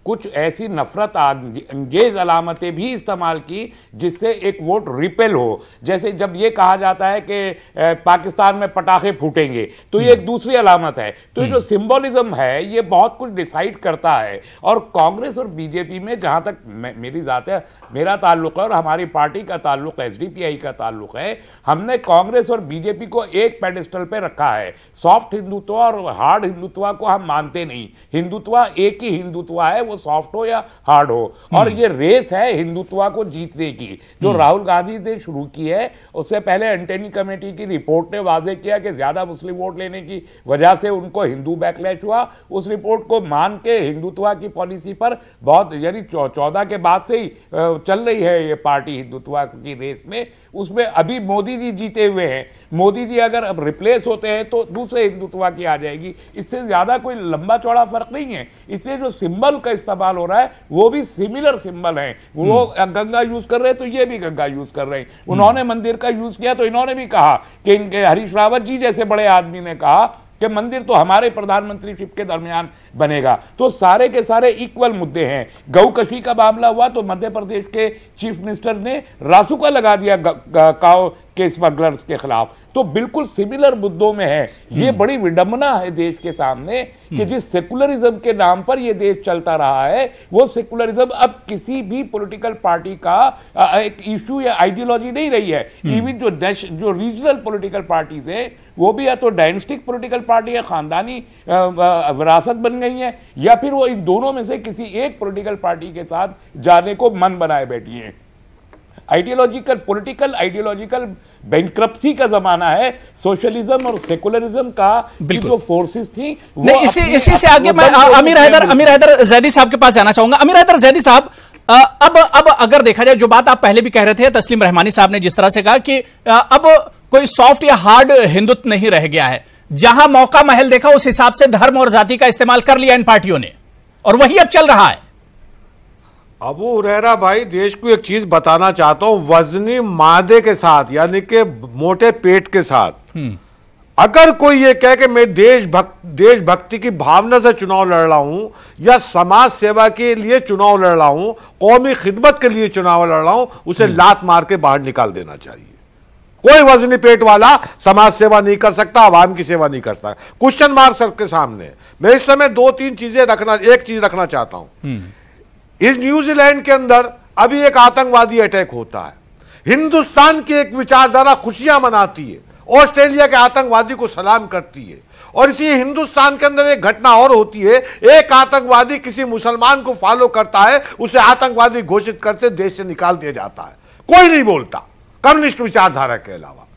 Speaker 3: कुछ ऐसी नफरत अंगेज अलामतें भी इस्तेमाल की जिससे एक वोट रिपेल हो। जैसे जब ये कहा जाता है कि पाकिस्तान में पटाखे फूटेंगे, तो ये एक दूसरी अलामत है। तो ये जो सिंबॉलिज्म है ये बहुत कुछ डिसाइड करता है। और कांग्रेस और बीजेपी में जहां तक मेरी जात है मेरा ताल्लुक है और हमारी पार्टी का ताल्लुक एसडीपीआई का ताल्लुक है, हमने कांग्रेस और बीजेपी को एक पेडिस्टल पे रखा है। सॉफ्ट हिंदुत्व और हार्ड हिंदुत्व को हम मानते नहीं। हिंदुत्व एक ही हिंदुत्व है, वो सॉफ्ट हो या हार्ड हो। और ये रेस है हिंदुत्व को जीतने की, जो राहुल गांधी ने शुरू की है। उससे पहले एंटनी कमेटी की रिपोर्ट ने वाजे किया कि ज्यादा मुस्लिम वोट लेने की वजह से उनको हिंदू बैकलैश हुआ। उस रिपोर्ट को मान के हिंदुत्व की पॉलिसी पर बहुत, यानी 14 के बाद से ही चल रही है ये पार्टी हिंदुत्व की रेस में। उसमें अभी मोदी जी जीते हुए हैं। मोदी जी अगर अब रिप्लेस होते हैं तो दूसरे हिंदुत्व की आ जाएगी। इससे ज्यादा कोई लंबा चौड़ा फर्क नहीं है। इसलिए जो सिंबल का इस्तेमाल हो रहा है वो भी सिमिलर सिंबल है। वो गंगा यूज कर रहे हैं तो ये भी गंगा यूज कर रहे हैं। उन्होंने मंदिर का यूज किया तो इन्होंने भी कहा कि इनके हरीश रावत जी जैसे बड़े आदमी ने कहा कि मंदिर तो हमारे प्रधानमंत्रीशिप के दरमियान बनेगा। तो सारे के सारे इक्वल मुद्दे हैं। गौकशी का मामला हुआ तो मध्य प्रदेश के चीफ मिनिस्टर ने रासुका लगा दिया काऊ के स्मगलर्स के खिलाफ। तो बिल्कुल सिमिलर मुद्दों में है। ये बड़ी विडंबना है देश के सामने कि जिस सेकुलरिज्म के नाम पर ये देश चलता रहा है, वो सेकुलरिज्म अब किसी भी पॉलिटिकल पार्टी का एक इश्यू या आइडियोलॉजी नहीं रही है। इवन जो रीजनल पॉलिटिकल पार्टीज है वो भी या तो डायनेस्टिक पॉलिटिकल पार्टी है, खानदानी विरासत बन गई है, या फिर वो इन दोनों में से किसी एक पॉलिटिकल पार्टी के साथ जाने को मन बनाए बैठी है। आइडियोलॉजिकल पॉलिटिकल आइडियोलॉजिकल बैंक्रप्सी का जमाना है। सोशलिज्म और सेकुलरिज्म का जो फोर्सेस थी वो
Speaker 1: इसी से आगे मैं अमीर हैदर जैदी साहब के पास जाना चाहूंगा। अमीर हैदर जैदी साहब, अब अगर देखा जाए जो बात आप पहले भी कह रहे थे, तस्लीम रहमानी साहब ने जिस तरह से कहा कि अब कोई सॉफ्ट या हार्ड हिंदुत्व नहीं रह गया है। जहां मौका महल देखा उस हिसाब से धर्म और जाति का इस्तेमाल कर लिया इन पार्टियों ने, और वही अब चल रहा है।
Speaker 6: अबू हुरैरा भाई, देश को एक चीज बताना चाहता हूं, वजनी मादे के साथ यानी कि मोटे पेट के साथ अगर कोई ये कहे कि मैं देशभक्ति की भावना से चुनाव लड़ रहा हूं या समाज सेवा के लिए चुनाव लड़ रहा हूं, कौमी खिदमत के लिए चुनाव लड़ रहा हूं, उसे लात मार के बाहर निकाल देना चाहिए। कोई वजनी पेट वाला समाज सेवा नहीं कर सकता, आवाम की सेवा नहीं कर सकता। क्वेश्चन मार्क सबके सामने। मैं इस समय एक चीज रखना चाहता हूं। इस न्यूजीलैंड के अंदर अभी एक आतंकवादी अटैक होता है। हिंदुस्तान की एक विचारधारा खुशियां मनाती है, ऑस्ट्रेलिया के आतंकवादी को सलाम करती है। और इसी हिंदुस्तान के अंदर एक घटना और होती है, एक आतंकवादी किसी मुसलमान को फॉलो करता है, उसे आतंकवादी घोषित करके देश से निकाल दिया जाता है। कोई नहीं बोलता कम्युनिस्ट विचारधारा के अलावा।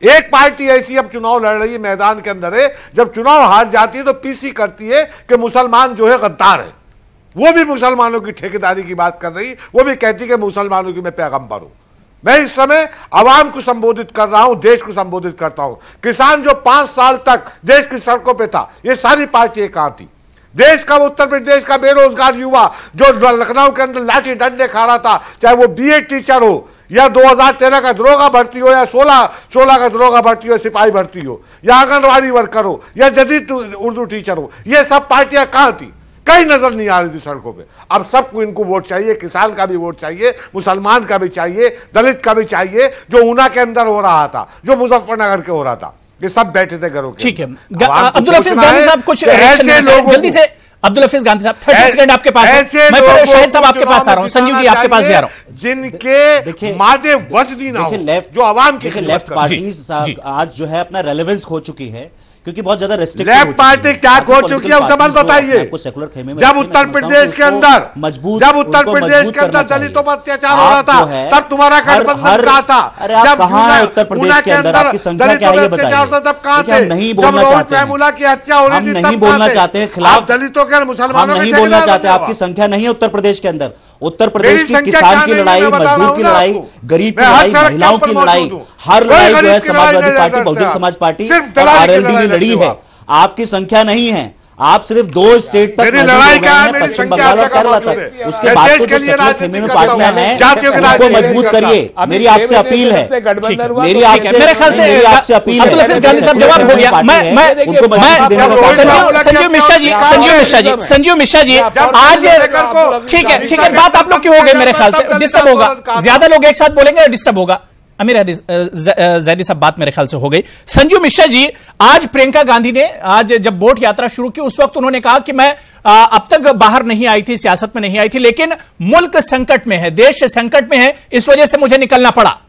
Speaker 6: एक पार्टी ऐसी अब चुनाव लड़ रही है, मैदान के अंदर है, जब चुनाव हार जाती है तो पीसी करती है कि मुसलमान जो है गद्दार है। वो भी मुसलमानों की ठेकेदारी की बात कर रही, वो भी कहती कि मुसलमानों की मैं पैगंबर हूं। मैं इस समय आवाम को संबोधित कर रहा हूं, देश को संबोधित करता हूं। किसान जो 5 साल तक देश की सड़कों पे था, ये सारी पार्टियां कहां थी? देश का, उत्तर प्रदेश का बेरोजगार युवा जो लखनऊ के अंदर लाठी डंडे खा रहा था, चाहे वो बीएड टीचर हो या 2013 का दरोगा भर्ती हो या 16 का दरोगा भर्ती हो, सिपाही भर्ती हो या आंगनबाड़ी वर्कर हो या जदीद उर्दू टीचर हो, ये सब पार्टियां कहां थी? कहीं नजर नहीं आ रही थी सड़कों पे। अब सबको इनको वोट चाहिए, किसान का भी वोट चाहिए, मुसलमान का भी चाहिए, दलित का भी चाहिए। जो ऊना के अंदर हो रहा था, जो मुजफ्फरनगर के हो रहा था, ये सब बैठे थे घरों के।
Speaker 1: ठीक है, अब्दुल हफीज गांधी साहब कुछ जल्दी से। अब्दुल हफीज गांधी साहब 30 सेकंड आपके पास है। मैं फिर शाहिद साहब आपके पास आ रहा हूं, संजीव जी आपके पास भी आ रहा हूं।
Speaker 6: जिनके मादे वजनी ना हो, जो आवाम की
Speaker 7: लेफ्ट पार्टी आज जो है अपना रेलेवेंस खो चुकी है, क्योंकि बहुत ज्यादा
Speaker 6: लेफ्ट पार्टी क्या खो चुकी है उसका मत बताइए। जब उत्तर प्रदेश के अंदर दलितों पर अत्याचार हो रहा था, तब तुम्हारा गठबंधन कहा था? जब
Speaker 7: उत्तर प्रदेश के अंदर आपकी संख्या क्या है ये बताइए।
Speaker 6: तब कहां थे?
Speaker 7: नहीं बोलना चाहते,
Speaker 6: फैमुला की हत्या हो रही थी,
Speaker 7: नहीं बोलना चाहते खिलाफ
Speaker 6: दलितों के, मुसलमानों
Speaker 7: नहीं बोलना चाहते। आपकी संख्या नहीं है उत्तर प्रदेश के अंदर। उत्तर प्रदेश की किसान की लड़ाई, मजदूर की लड़ाई, गरीब की लड़ाई, महिलाओं की लड़ाई, हर लड़ाई जो है समाजवादी पार्टी, बहुजन समाज पार्टी और आरएलडी ने लड़ी है। आपकी संख्या नहीं है। आप सिर्फ 2 स्टेट तक पश्चिम बंगाल और केरला तक। उसके बाद तो जो सेकुलर खेमे में पार्टियां हैं उनको मजबूत करिए। मेरी आपसे अपील है, मेरी
Speaker 1: मेरे ख्याल से अपील है। अब्दुल हफीज गांधी साहब जवाब हो गया। संजीव मिश्रा जी आज ठीक है, बात आप लोग की हो गई, मेरे ख्याल से डिस्टर्ब होगा, ज्यादा लोग एक साथ बोलेंगे डिस्टर्ब होगा। अमीर जैदी साहब बात मेरे ख्याल से हो गई। संजीव मिश्रा जी, आज प्रियंका गांधी ने आज जब बोट यात्रा शुरू की उस वक्त उन्होंने कहा कि मैं अब तक बाहर नहीं आई थी, सियासत में नहीं आई थी, लेकिन मुल्क संकट में है, देश संकट में है, इस वजह से मुझे निकलना पड़ा।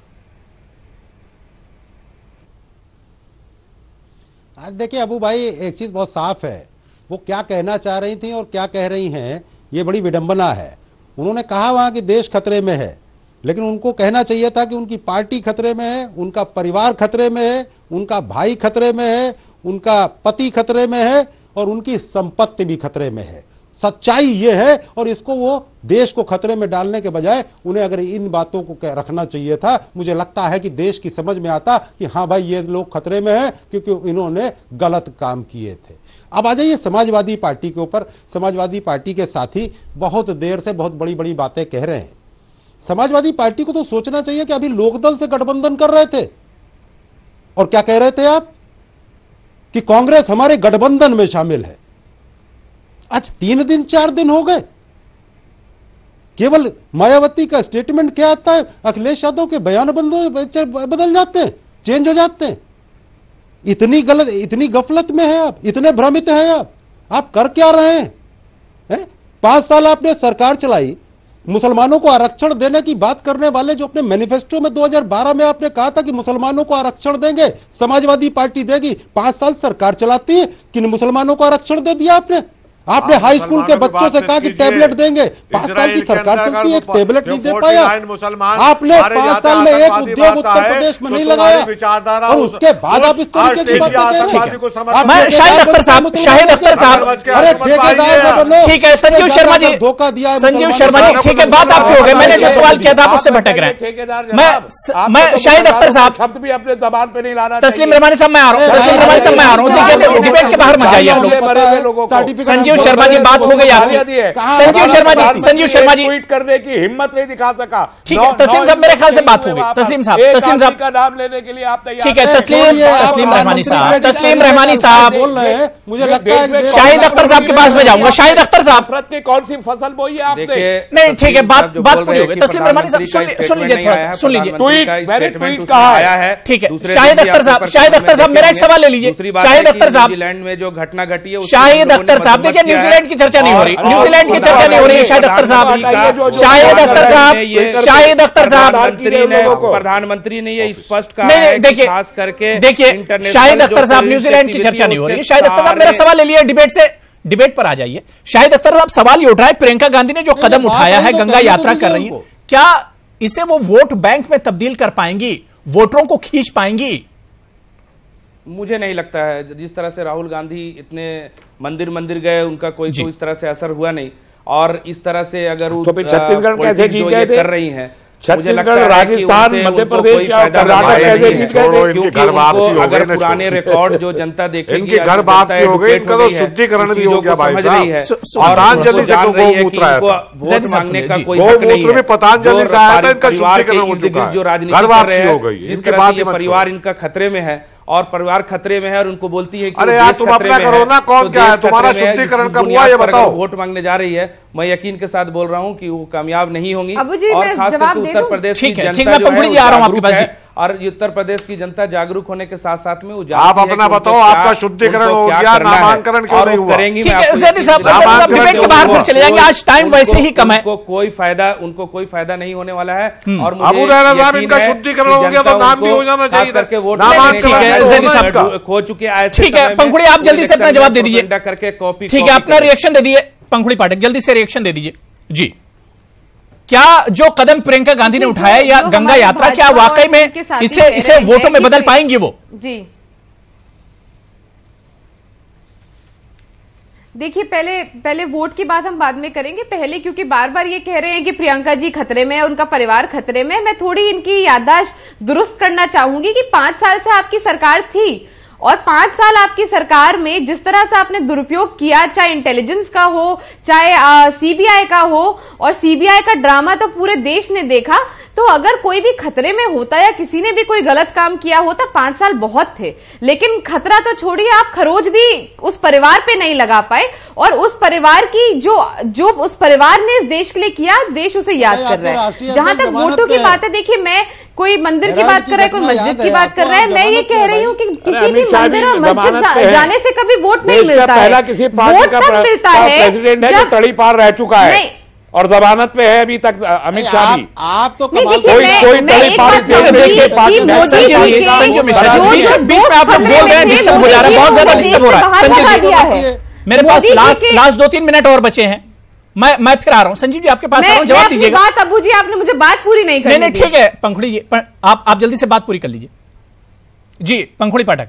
Speaker 4: आज देखिए अबू भाई, एक चीज बहुत साफ है, वो क्या कहना चाह रही थी और क्या कह रही हैं, ये बड़ी विडंबना है। उन्होंने कहा वहां कि देश खतरे में है, लेकिन उनको कहना चाहिए था कि उनकी पार्टी खतरे में है, उनका परिवार खतरे में है, उनका भाई खतरे में है, उनका पति खतरे में है और उनकी संपत्ति भी खतरे में है। सच्चाई ये है, और इसको वो देश को खतरे में डालने के बजाय उन्हें अगर इन बातों को रखना चाहिए था। मुझे लगता है कि देश की समझ में आता कि हाँ भाई, ये लोग खतरे में हैं क्योंकि इन्होंने गलत काम किए थे। अब आ जाइए समाजवादी पार्टी के ऊपर। समाजवादी पार्टी के साथी बहुत देर से बहुत बड़ी बड़ी बातें कह रहे हैं। समाजवादी पार्टी को तो सोचना चाहिए कि अभी लोकदल से गठबंधन कर रहे थे और क्या कह रहे थे आप कि कांग्रेस हमारे गठबंधन में शामिल है। आज 3 दिन 4 दिन हो गए, केवल मायावती का स्टेटमेंट क्या आता है, अखिलेश यादव के बयान बदल जाते हैं, चेंज हो जाते हैं। इतनी गफलत में है आप, इतने भ्रमित हैं आप कर क्या रहे हैं? 5 साल आपने सरकार चलाई, मुसलमानों को आरक्षण देने की बात करने वाले जो अपने मैनिफेस्टो में 2012 में आपने कहा था कि मुसलमानों को आरक्षण देंगे, समाजवादी पार्टी देगी। 5 साल सरकार चलाती है, किन मुसलमानों को आरक्षण दे दिया आपने हाई स्कूल के बच्चों से कहा कि टैबलेट देंगे। 5 साल की सरकार चलती है, एक टैबलेट नहीं दे पाया आपने। 5 साल में एक उद्योग उत्तर प्रदेश में नहीं लगाया और उसके बाद आप इस तरीके की बातें कह रहे हैं।
Speaker 1: मैं शाहिद अख्तर साहब,
Speaker 4: अरे ठेकेदार,
Speaker 1: ठीक है संजीव शर्मा जी,
Speaker 4: धोखा दिया
Speaker 1: संजीव शर्मा जी, ठीक है, बात आपकी हो गई। मैंने जो सवाल किया था आप उससे भटक रहे हैं। मैं शाहिद अख्तर साहब,
Speaker 3: शब्द भी अपने जबान पे नहीं लाना।
Speaker 1: तस्लीम रहमानी साहब मैं आ रहा हूँ, तस्लीम रहमानी साहब मैं आ रहा हूँ। देखिए डिबेट के बाहर मत जाइए आप लोग। संजीव शर्मा जी बात हो गई आपकी। संजीव शर्मा जी
Speaker 3: ट्वीट करने की हिम्मत नहीं दिखा सका।
Speaker 1: ठीक है तस्लीम साहब, मेरे ख्याल से बात हो गई। तस्लीम साहब
Speaker 3: का नाम लेने के लिए आप तैयार?
Speaker 1: ठीक है तस्लीम रहमानी साहब
Speaker 4: बोल रहे हैं। मुझे लगता है
Speaker 1: शाहिद अख्तर साहब के पास में जाऊंगा। शाहिद अख्तर साहब,
Speaker 3: की कौन सी फसल बोई है आपने?
Speaker 1: नहीं ठीक है, बात पूरी हो गई। तस्लीम रहमानी साहब सुन लीजिए, थोड़ा सा सुन लीजिए।
Speaker 3: ट्वीट कहा है,
Speaker 1: ठीक है। शाहिद अख्तर साहब मेरा एक सवाल ले लीजिए। शाहिद अख्तर साहद
Speaker 5: न्यूजीलैंड में जो घटना घटी है,
Speaker 1: शाहिद अख्तर साहब, देखिए न्यूजीलैंड की चर्चा नहीं हो रही, न्यूजीलैंड की चर्चा नहीं हो रही है। शाहिद अख्तर साहब,
Speaker 5: प्रधानमंत्री ने ये स्पष्ट कहा
Speaker 1: है, देखिए
Speaker 5: खास करके
Speaker 1: देखिए शाहिद अख्तर साहब, न्यूजीलैंड की चर्चा नहीं हो रही है। शाहिद अख्तर साहब मेरा सवाल ले लिया, डिबेट पर आ जाइए। शाहिद अख्तर साहब सवाल ये उठ रहा है, प्रियंका गांधी ने जो कदम उठाया है, गंगा यात्रा कर रही है, क्या इसे वो वोट बैंक में तब्दील कर पाएंगी, वोटरों को खींच पाएंगी?
Speaker 5: मुझे नहीं लगता है। जिस तरह से राहुल गांधी इतने मंदिर गए, उनका कोई तो इस तरह से असर हुआ नहीं। और इस तरह से अगर
Speaker 3: तो छत्तीसगढ़ कैसे जीत गए थे?
Speaker 5: कर रही हैं,
Speaker 3: छत्तीसगढ़, राजस्थान, मध्य प्रदेश, कर्नाटक कैसे जीत गए थे?
Speaker 5: क्योंकि उनको अगर पुराने रिकॉर्ड जो जनता देखेगी,
Speaker 6: इनके घर वापसी हो गई, इनका तो शुद्धिकरण भी हो गया भाई साहब। पतंजलि से तो गौमूत्र आया था,
Speaker 5: वोट मांगने का कोई
Speaker 6: गौमूत्र में पतंजलि से आया था, इनका शुद्धिकरण हो चुका है,
Speaker 5: जो राजनीति
Speaker 6: घर
Speaker 5: कर
Speaker 6: वापसी
Speaker 5: रहे
Speaker 6: हो गई।
Speaker 5: हैं, जिस तरह से ये परिवार इनका खतरे में है और परिवार खतरे में है और उनको बोलती है कि
Speaker 6: अरे यार तुम अपना करो ना, कौन क्या है तुम्हारा शुद्धिकरण कब हुआ ये बताओ।
Speaker 5: वोट मांगने जा रही है, मैं यकीन के साथ बोल रहा हूं कि वो कामयाब नहीं होंगी।
Speaker 2: और
Speaker 5: खास करके उत्तर प्रदेश की जनता और उत्तर प्रदेश की जनता जागरूक होने के साथ साथ में
Speaker 6: आप अपना बताओ, आपका शुद्धिकरण हो गया, नामांकन क्यों नहीं हुआ?
Speaker 5: करेंगी
Speaker 1: डिबेट के बाहर फिर चले जाएंगे, आज टाइम वैसे ही कम है।
Speaker 5: उनको कोई फायदा नहीं होने वाला है। और
Speaker 6: अबू रहना साहब, इनका शुद्धिकरण हो गया तो नाम भी हो जाना चाहिए
Speaker 5: करके वोट
Speaker 6: खो
Speaker 5: चुके हैं।
Speaker 1: ठीक है पंखुड़ी, आप जल्दी से अपना जवाब दे दीजिए
Speaker 5: करके कॉपी।
Speaker 1: ठीक है, अपना रिएक्शन दे दीजिए पंखुड़ी पाठक, जल्दी से रिएक्शन दे दीजिए जी। क्या जो कदम प्रियंका गांधी ने उठाया या गंगा यात्रा, क्या वाकई में इसे वोटों में बदल पाएंगी वो?
Speaker 2: जी देखिए, पहले वोट की बात हम बाद में करेंगे। पहले क्योंकि बार बार ये कह रहे हैं कि प्रियंका जी खतरे में है, उनका परिवार खतरे में। मैं थोड़ी इनकी याददाश्त दुरुस्त करना चाहूंगी कि 5 साल से आपकी सरकार थी और 5 साल आपकी सरकार में जिस तरह से आपने दुरुपयोग किया, चाहे इंटेलिजेंस का हो, चाहे सीबीआई का हो, और सीबीआई का ड्रामा तो पूरे देश ने देखा। तो अगर कोई भी खतरे में होता या किसी ने भी कोई गलत काम किया होता, 5 साल बहुत थे। लेकिन खतरा तो छोड़िए, आप खरोज भी उस परिवार पे नहीं लगा पाए, और उस परिवार की जो उस परिवार ने इस देश के लिए किया, आज देश उसे याद कर रहा है। जहां तक वोटों की बात है, देखिए मैं कोई मंदिर की बात कर रहा है, कोई मस्जिद की बात कर रहा है। मैं ये कह रही हूँ कि किसी भी मंदिर और मस्जिद जाने से कभी वोट नहीं मिलता है।
Speaker 3: पहला किसी पार्टी का प्रेसिडेंट है जो तड़ी पार रह चुका है और जमानत पे है अभी तक अमित शाह जी।
Speaker 4: आप तो
Speaker 3: कोई तड़ी पार
Speaker 1: संजू मिश्रा जी बीच में आप लोग बोल रहे हैं, डिस्टर्ब हो जा रहा है, बहुत ज्यादा डिस्टर्ब हो रहा है। संजू जी मेरे पास लास्ट 2-3 मिनट और बचे हैं, मैं फिर आ रहा हूं। संजीव जी आपके पास आ रहा हूं, जवाब दीजिएगा।
Speaker 2: बात अबू जी आपने मुझे बात पूरी नहीं करनी।
Speaker 1: नहीं ठीक है पंखुड़ी जी, आप जल्दी से बात पूरी कर लीजिए। जी पंखुड़ी पाठक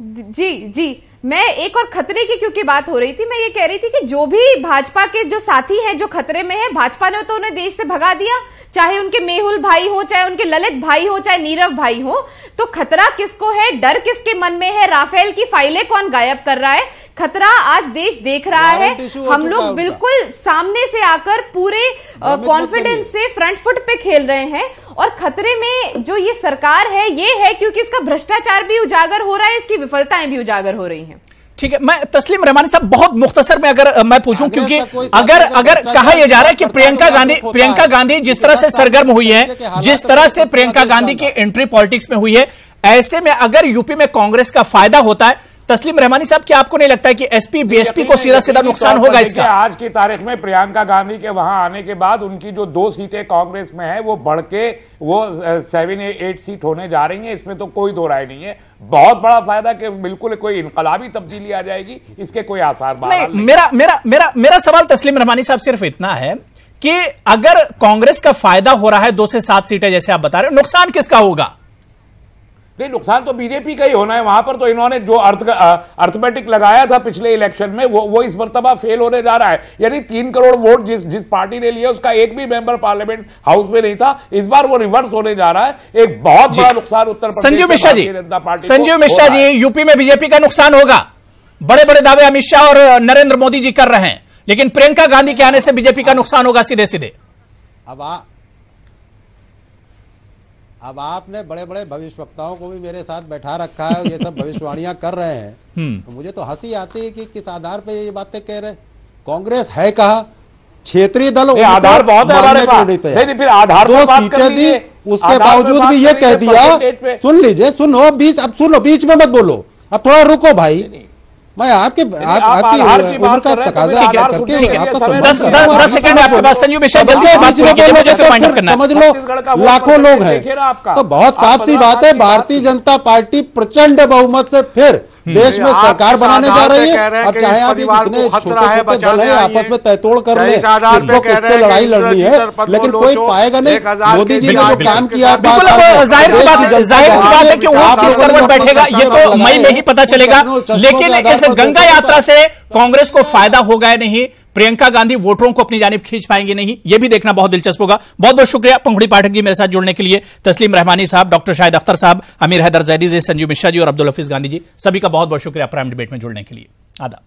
Speaker 2: जी मैं एक और खतरे की क्योंकि बात हो रही थी, मैं ये कह रही थी कि जो भी भाजपा के जो साथी हैं जो खतरे में है, भाजपा ने तो उन्हें देश से भगा दिया, चाहे उनके मेहुल भाई हो, चाहे उनके ललित भाई हो, चाहे नीरव भाई हो। तो खतरा किसको है, डर किसके मन में है, राफेल की फाइलें कौन गायब कर रहा है? खतरा आज देश देख रहा है। हम लोग बिल्कुल सामने से आकर पूरे कॉन्फिडेंस से फ्रंट फुट पे खेल रहे हैं और खतरे में जो ये सरकार है ये है क्योंकि इसका भ्रष्टाचार भी उजागर हो रहा है, इसकी विफलताएं भी उजागर हो रही हैं।
Speaker 1: ठीक है, मैं तस्लीम रहमानी साहब बहुत मुख्तसर में अगर मैं पूछूं, क्योंकि अगर कहा यह जा रहा है कि प्रियंका गांधी जिस तरह से सरगर्म हुई है, जिस तरह से प्रियंका गांधी की एंट्री पॉलिटिक्स में हुई है, ऐसे में अगर यूपी में कांग्रेस का फायदा होता है, तस्लीम रहमानी साहब क्या आपको नहीं लगता है कि एसपी बीएसपी को सीधा सीधा नुकसान होगा इसका?
Speaker 3: आज की तारीख में प्रियंका गांधी के वहां आने के बाद उनकी जो 2 सीटें कांग्रेस में है वो बढ़ के वो 7-8 सीट होने जा रही है, इसमें तो कोई दो राय नहीं है। बहुत बड़ा फायदा कि बिल्कुल कोई इनकलाबी तब्दीली आ जाएगी, इसके कोई आसार
Speaker 1: नहीं। मेरा सवाल तस्लीम रहमानी साहब सिर्फ इतना है कि अगर कांग्रेस का फायदा हो रहा है 2 से 7 सीटें जैसे आप बता रहे हैं, नुकसान किसका होगा?
Speaker 3: नहीं, नुकसान तो बीजेपी का ही होना है। वहां पर तो इन्होंने जो अर्थमेटिक लगाया था पिछले इलेक्शन में वो इस मर्तबा फेल होने जा रहा है। यानी 3 करोड़ वोट जिस पार्टी ने लिए उसका एक भी मेंबर पार्लियामेंट हाउस में नहीं था, इस बार वो रिवर्स होने जा रहा है। एक बहुत बड़ा नुकसान उत्तर प्रदेश
Speaker 1: संजीव मिश्रा जी यूपी में बीजेपी का नुकसान होगा। बड़े बड़े दावे अमित शाह और नरेंद्र मोदी जी कर रहे हैं, लेकिन प्रियंका गांधी के आने से बीजेपी का नुकसान होगा सीधे सीधे।
Speaker 4: अब आपने बड़े बड़े भविष्यवक्ताओं को भी मेरे साथ बैठा रखा है, ये सब भविष्यवाणियां कर रहे हैं, तो मुझे तो हंसी आती है कि किस आधार पे ये बातें कह रहे हैं। कांग्रेस है कहा, क्षेत्रीय दल
Speaker 3: आधार बहुत है हमारे पास, नहीं फिर आधार
Speaker 4: 2 सीटें दी, उसके बावजूद भी ये कह दिया। सुन लीजिए, सुनो बीच में मत बोलो, अब थोड़ा रुको भाई। मैं आपकी उम्र का तकाजा करके
Speaker 1: 10 सेकंड आपके पास। संजीव मिश्रा जल्दी
Speaker 4: समझ लो, लाखों लोग हैं तो बहुत साफ सी बात है, भारतीय जनता पार्टी प्रचंड बहुमत से फिर देश में सरकार बनाने जा रही है। अब चाहे आप इतने छोटे दल है आपस में तयतोड़ कर ले, किसको किससे लड़ाई लड़नी है, लेकिन कोई पाएगा नहीं। मोदी जी ने जो काम किया,
Speaker 1: जाहिर सी बात है कि वो किस करवट बैठेगा ये तो मई में ही पता चलेगा, लेकिन इस गंगा यात्रा से कांग्रेस को फायदा होगा या नहीं, प्रियंका गांधी वोटरों को अपनी जानिब खींच पाएंगे नहीं, यह भी देखना बहुत दिलचस्प होगा। बहुत बहुत शुक्रिया पंखुड़ी पाठक जी मेरे साथ जुड़ने के लिए, तस्लीम रहमानी साहब, डॉक्टर शाहिद अख्तर साहब, अमीर हैदर जैदी जी, संजीव मिश्रा जी और अब्दुल हफीज गांधी जी, सभी का बहुत बहुत शुक्रिया प्राइम डिबेट में जुड़ने के लिए। आदाब।